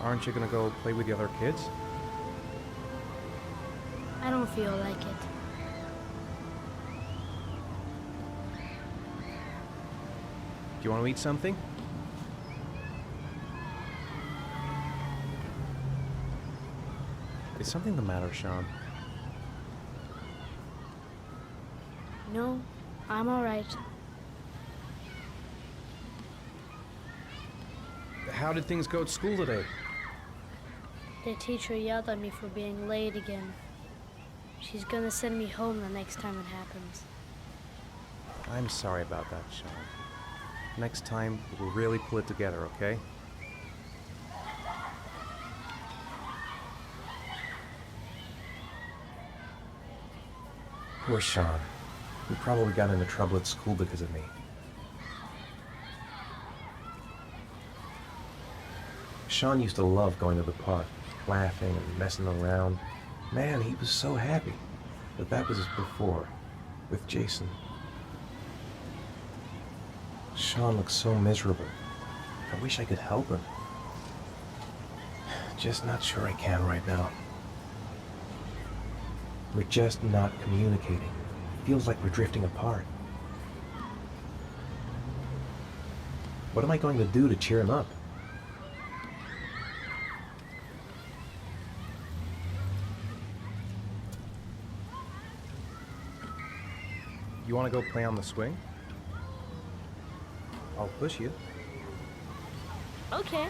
Aren't you gonna go play with the other kids? I don't feel like it. Do you want to eat something? Is something the matter, Sean? No, I'm alright. How did things go at school today? The teacher yelled at me for being late again. She's gonna send me home the next time it happens. I'm sorry about that, Sean. Next time, we'll really pull it together, okay? Poor Sean. He probably got into trouble at school because of me. Sean used to love going to the park, laughing and messing around. Man, he was so happy. But that was before, with Jason. Sean looks so miserable. I wish I could help him. Just not sure I can right now. We're just not communicating. Feels like we're drifting apart. What am I going to do to cheer him up? You want to go play on the swing? I'll push you. Okay.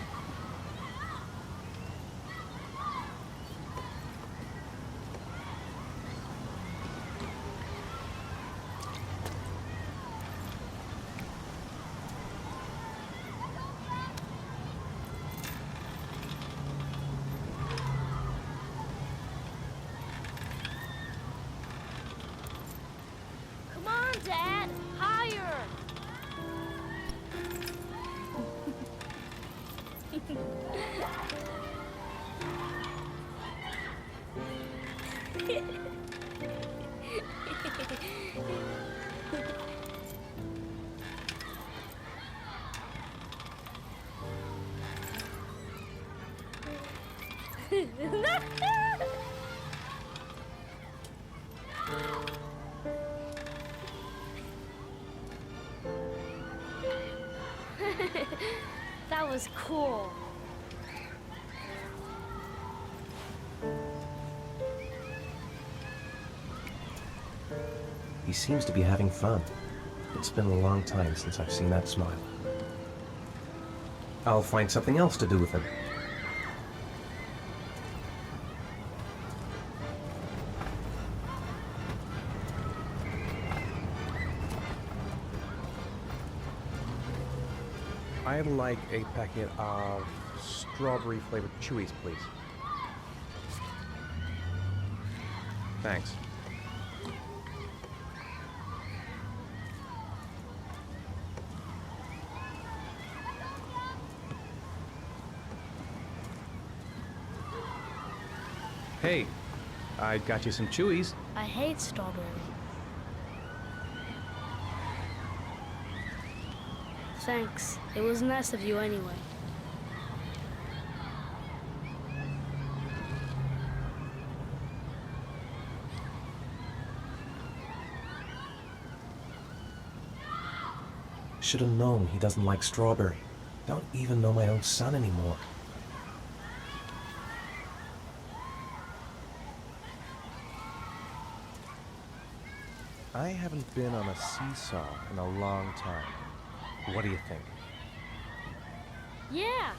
Come on, Dad! Higher! That was cool. He seems to be having fun. It's been a long time since I've seen that smile. I'll find something else to do with him. I'd like a packet of strawberry-flavored Chewies, please. Thanks. Hey, I got you some Chewies. I hate strawberry. Thanks. It was nice of you anyway. Should have known he doesn't like strawberry. Don't even know my own son anymore. I haven't been on a seesaw in a long time. What do you think? Yeah!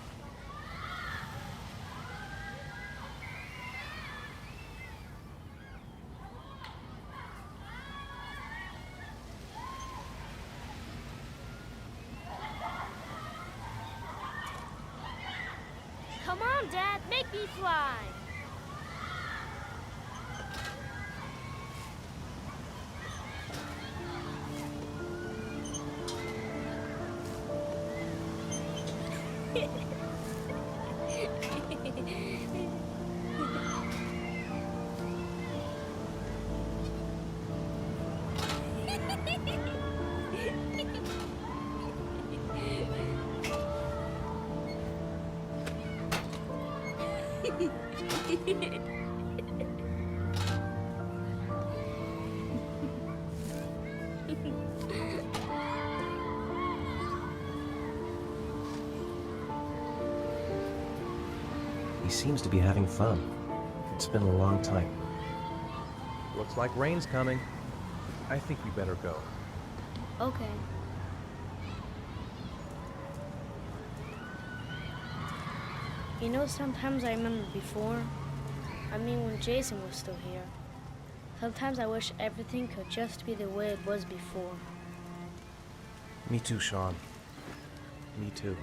Come on, Dad, make me fly! He seems to be having fun. It's been a long time. Looks like rain's coming. I think we better go. Okay. You know, sometimes I remember before. I mean, when Jason was still here. Sometimes I wish everything could just be the way it was before. Me too, Sean. Me too.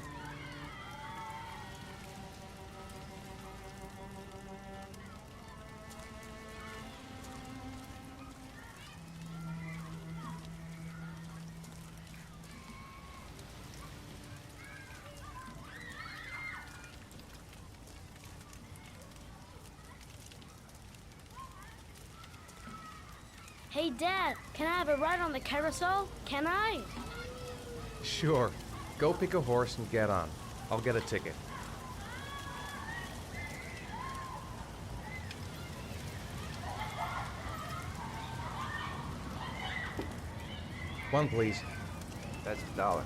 Hey, Dad, can I have a ride on the carousel? Can I? Sure. Go pick a horse and get on. I'll get a ticket. One, please. That's $1.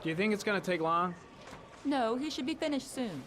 Do you think it's gonna take long? No, he should be finished soon.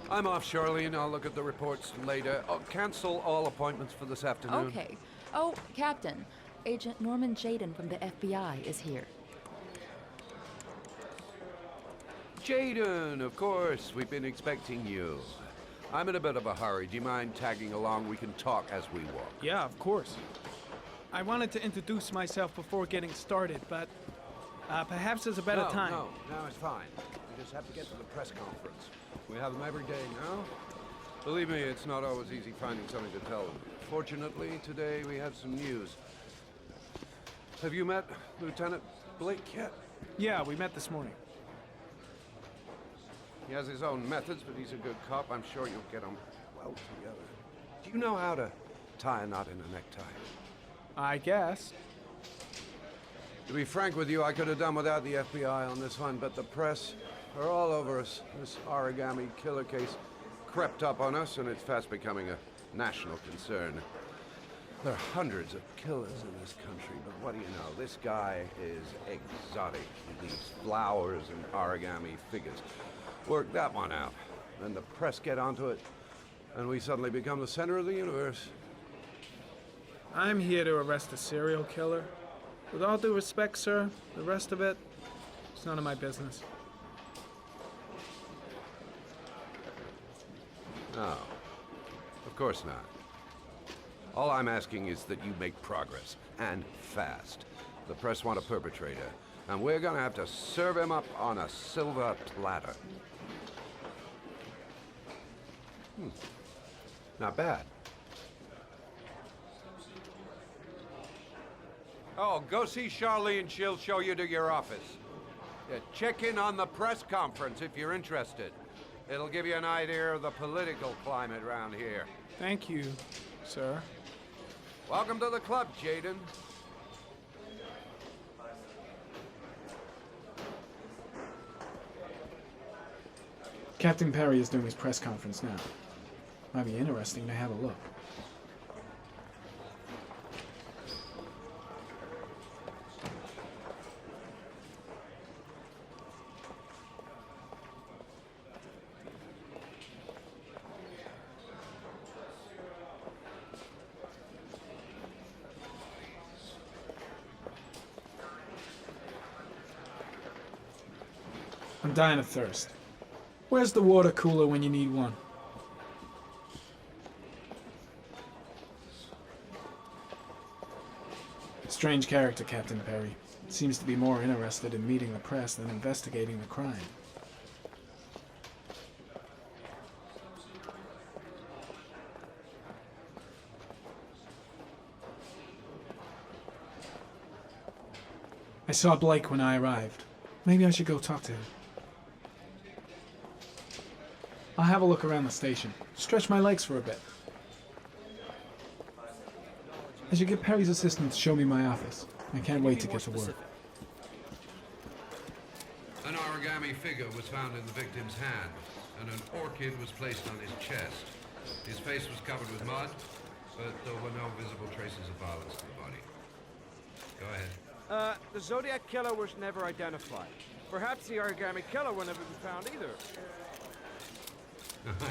I'm off, Charlene. I'll look at the reports later. I'll cancel all appointments for this afternoon. Okay. Oh, Captain. Agent Norman Jayden from the FBI is here. Jayden, of course. We've been expecting you. I'm in a bit of a hurry. Do you mind tagging along? We can talk as we walk. Yeah, of course. I wanted to introduce myself before getting started, but perhaps there's a better time. No, it's fine. We just have to get to the press conference. We have them every day now. Believe me, it's not always easy finding something to tell them. Fortunately, today we have some news. Have you met Lieutenant Blake yet? Yeah, we met this morning. He has his own methods, but he's a good cop. I'm sure you'll get on well together. Do you know how to tie a knot in a necktie? I guess. To be frank with you, I could have done without the FBI on this one, but the press are all over us. This origami killer case crept up on us, and it's fast becoming a national concern. There are hundreds of killers in this country, but what do you know? This guy is exotic. He leaves flowers and origami figures. Work that one out. Then the press get onto it, and we suddenly become the center of the universe. I'm here to arrest a serial killer. With all due respect, sir, the rest of it, it's none of my business. No, of course not. All I'm asking is that you make progress, and fast. The press want a perpetrator, and we're gonna have to serve him up on a silver platter. Not bad. Oh, go see Charlene. She'll show you to your office. Yeah, check in on the press conference if you're interested. It'll give you an idea of the political climate around here. Thank you, sir. Welcome to the club, Jayden. Captain Perry is doing his press conference now. Might be interesting to have a look. I'm dying of thirst. Where's the water cooler when you need one? Strange character, Captain Perry. Seems to be more interested in meeting the press than investigating the crime. I saw Blake when I arrived. Maybe I should go talk to him. I'll have a look around the station. Stretch my legs for a bit. I should get Perry's assistant to show me my office. I can't wait to get to work. An origami figure was found in the victim's hand, and an orchid was placed on his chest. His face was covered with mud, but there were no visible traces of violence to the body. Go ahead. The Zodiac Killer was never identified. Perhaps the origami killer will never be found either.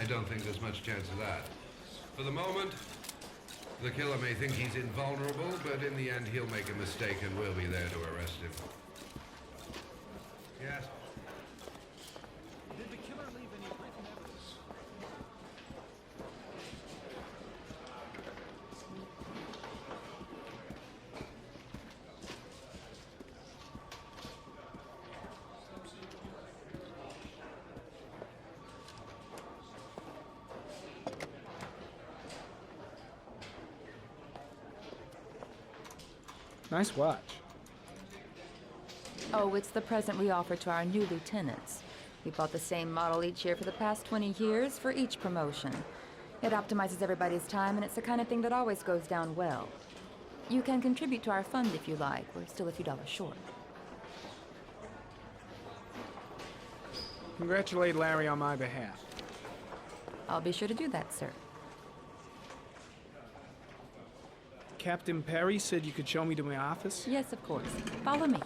I don't think there's much chance of that. For the moment, the killer may think he's invulnerable, but in the end he'll make a mistake and we'll be there to arrest him. Yes? Did the killer leave any written evidence? Nice watch. Oh, it's the present we offer to our new lieutenants. We bought the same model each year for the past 20 years for each promotion. It optimizes everybody's time, and it's the kind of thing that always goes down well. You can contribute to our fund if you like. We're still a few dollars short. Congratulate Larry on my behalf. I'll be sure to do that, sir. Captain Perry said you could show me to my office? Yes, of course. Follow me.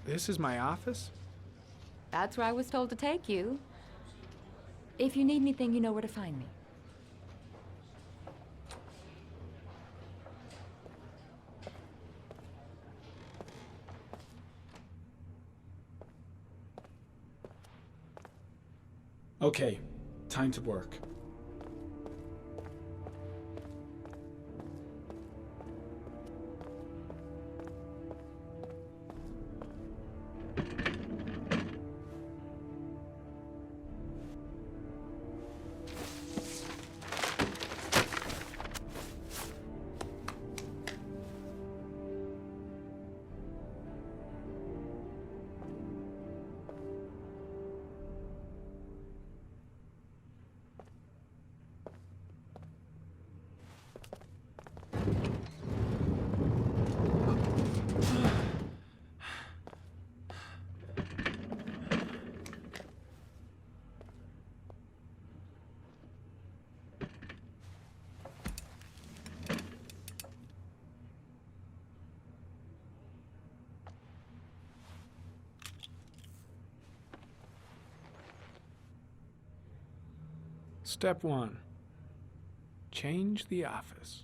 This is my office? That's where I was told to take you. If you need anything, you know where to find me. Okay, time to work. Step 1. Change the office.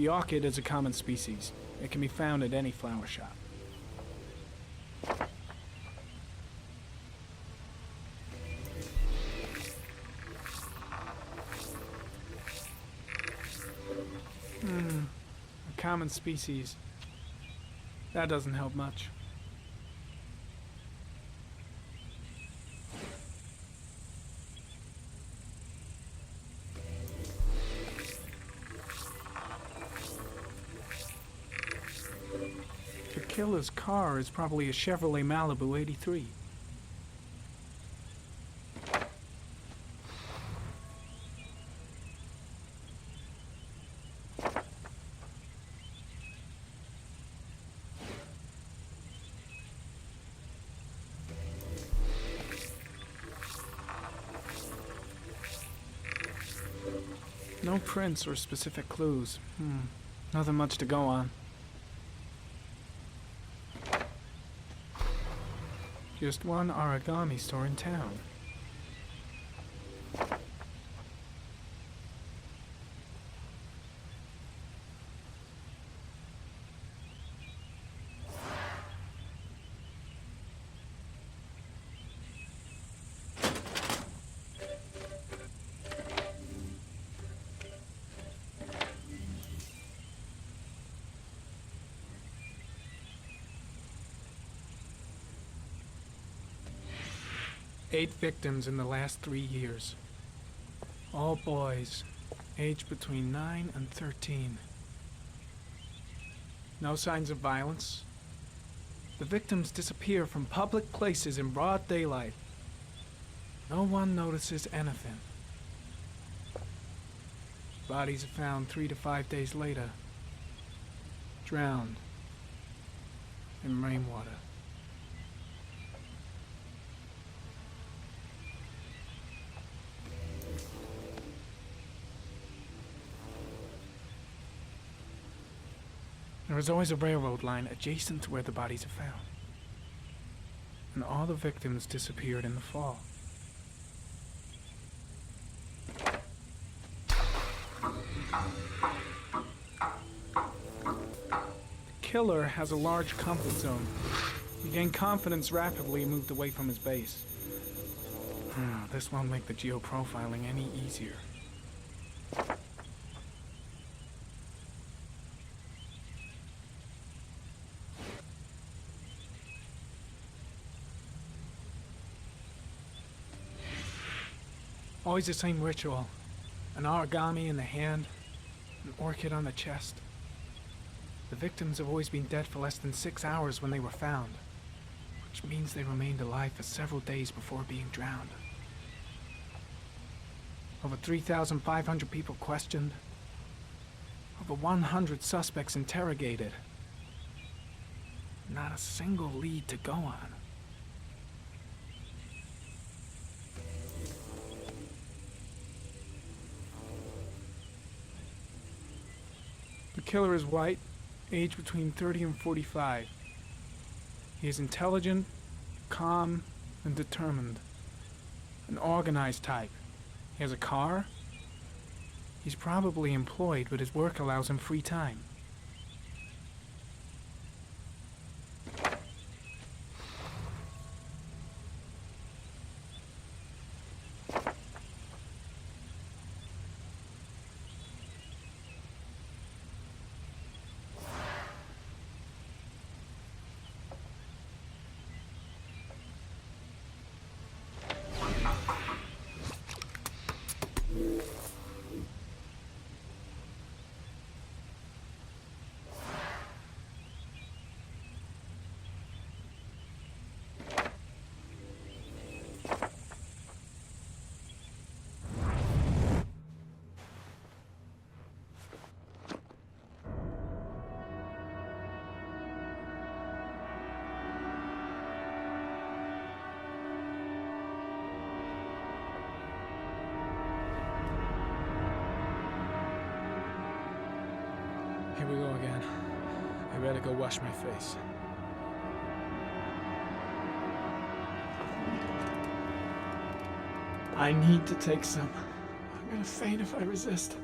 The orchid is a common species. It can be found at any flower shop. A common species. That doesn't help much. The killer's car is probably a Chevrolet Malibu 83. No prints or specific clues. Nothing much to go on. Just one origami store in town. Eight victims in the last 3 years. All boys, aged between 9 and 13. No signs of violence. The victims disappear from public places in broad daylight. No one notices anything. Bodies are found 3 to 5 days later, drowned in rainwater. There is always a railroad line adjacent to where the bodies are found. And all the victims disappeared in the fall. The killer has a large comfort zone. He gained confidence rapidly and moved away from his base. This won't make the geoprofiling any easier. Always the same ritual. An origami in the hand, an orchid on the chest. The victims have always been dead for less than 6 hours when they were found, which means they remained alive for several days before being drowned. Over 3,500 people questioned. Over 100 suspects interrogated. Not a single lead to go on. The killer is white, aged between 30 and 45. He is intelligent, calm, and determined. An organized type. He has a car. He's probably employed, but his work allows him free time. Here we go again. I better go wash my face. I need to take some. I'm gonna faint if I resist.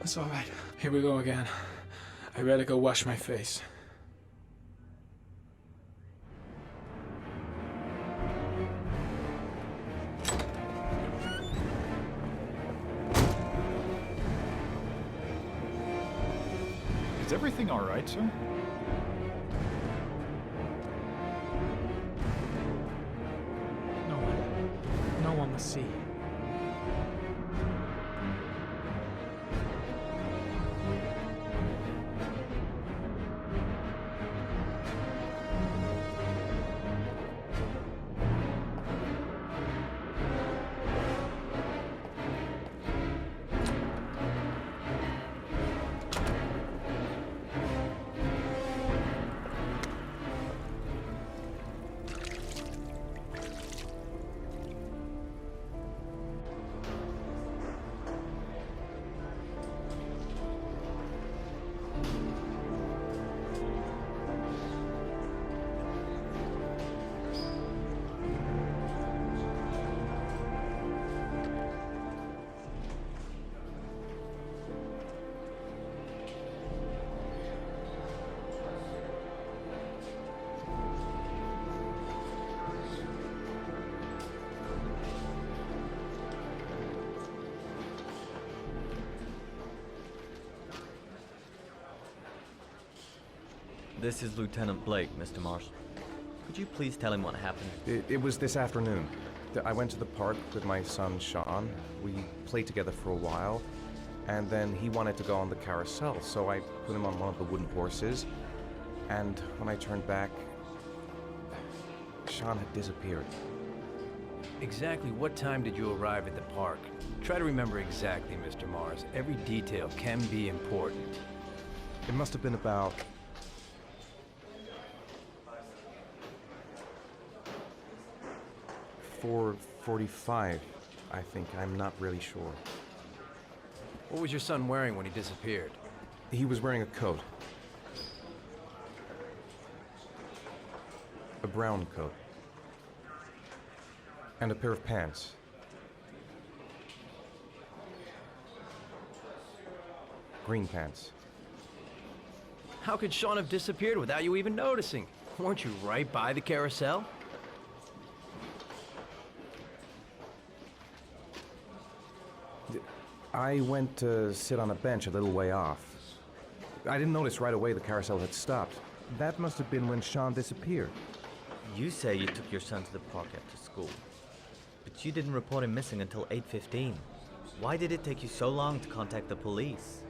It's all right. Here we go again. I better go wash my face. Is everything all right, sir? No one will see. This is Lieutenant Blake, Mr. Marsh. Could you please tell him what happened? It was this afternoon. I went to the park with my son, Sean. We played together for a while, and then he wanted to go on the carousel, so I put him on one of the wooden horses, and when I turned back, Sean had disappeared. Exactly what time did you arrive at the park? Try to remember exactly, Mr. Mars. Every detail can be important. It must have been about 4:45, I think. I'm not really sure. What was your son wearing when he disappeared? He was wearing a coat. A brown coat. And a pair of pants. Green pants. How could Sean have disappeared without you even noticing? Weren't you right by the carousel? I went to sit on a bench a little way off. I didn't notice right away the carousel had stopped. That must have been when Sean disappeared. You say you took your son to the park after school, but you didn't report him missing until 8:15. Why did it take you so long to contact the police?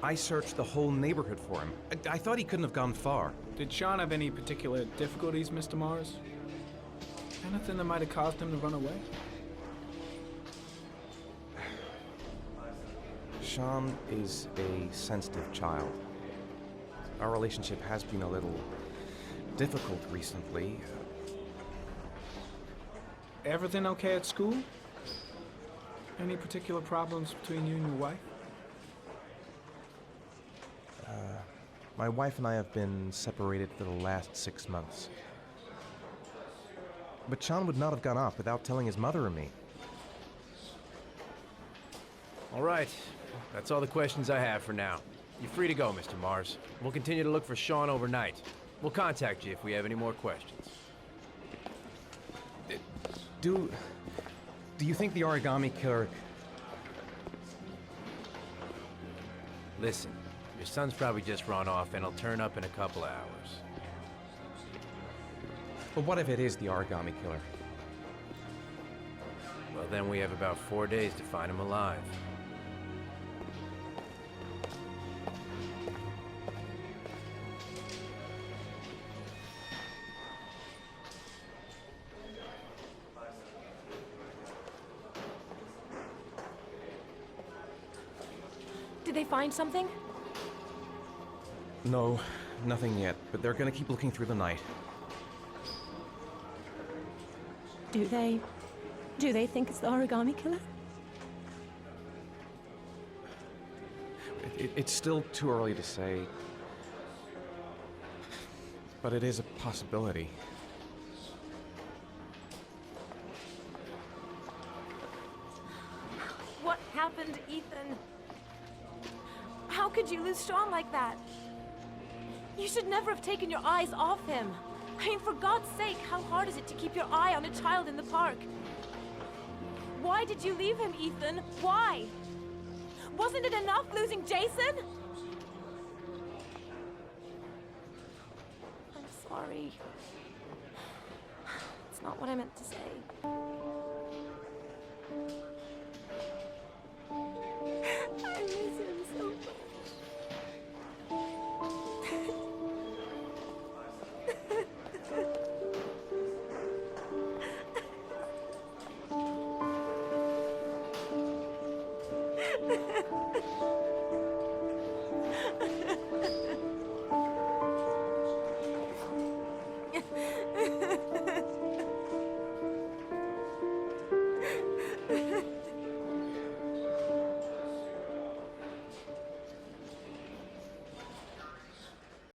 I searched the whole neighborhood for him. I thought he couldn't have gone far. Did Sean have any particular difficulties, Mr. Mars? Anything that might have caused him to run away? Sean is a sensitive child. Our relationship has been a little difficult recently. Everything okay at school? Any particular problems between you and your wife? My wife and I have been separated for the last 6 months. But Sean would not have gone off without telling his mother or me. All right. That's all the questions I have for now. You're free to go, Mr. Mars. We'll continue to look for Sean overnight. We'll contact you if we have any more questions. Do you think the origami killer... Listen, your son's probably just run off and he'll turn up in a couple of hours. But what if it is the origami killer? Well, then we have about 4 days to find him alive. Did they find something? No, nothing yet, but they're gonna keep looking through the night. Do they think it's the origami killer? It's still too early to say, but it is a possibility. could you lose Sean like that? You should never have taken your eyes off him. I mean, for God's sake, how hard is it to keep your eye on a child in the park? Why did you leave him, Ethan? Why? Wasn't it enough losing Jason? I'm sorry. It's not what I meant to say.